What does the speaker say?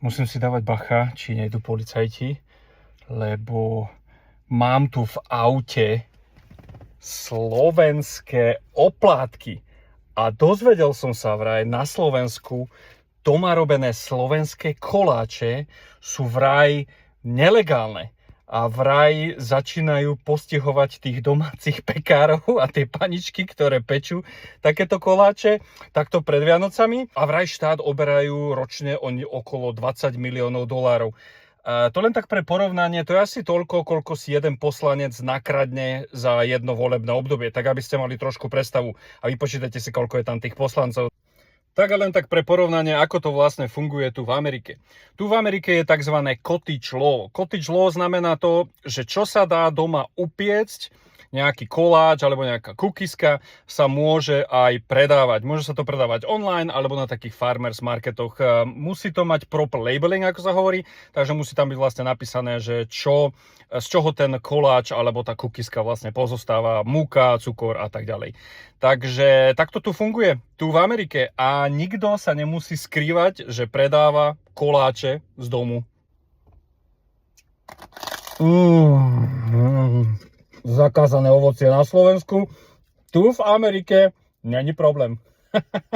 Musím si dávať bacha, či nejdu policajti, lebo mám tu v aute slovenské oplátky. A dozvedel som sa vraj na Slovensku, doma robené slovenské koláče sú vraj nelegálne. A vraj začínajú postihovať tých domácich pekárov a tie paničky, ktoré pečú takéto koláče takto pred Vianocami. A vraj štát oberajú ročne okolo 20 miliónov dolárov. To len tak pre porovnanie, to je asi toľko, koľko si jeden poslanec nakradne za jedno volebné obdobie. Tak aby ste mali trošku predstavu a vypočítajte si, koľko je tam tých poslancov. Tak a len tak pre porovnanie, ako to vlastne funguje tu v Amerike. Tu v Amerike je tzv. Cottage law. Cottage law znamená to, že čo sa dá doma upiecť, nejaký koláč alebo nejaká kukiska sa môže aj predávať. Môže sa to predávať online alebo na takých farmers marketoch. Musí to mať proper labeling, ako sa hovorí, takže musí tam byť vlastne napísané, že z čoho ten koláč alebo tá kukiska vlastne pozostáva, múka, cukor a tak ďalej. Takže takto tu funguje, tu v Amerike a nikto sa nemusí skrývať, že predáva koláče z domu. Zakázané ovocie na Slovensku, tu v Amerike není problém.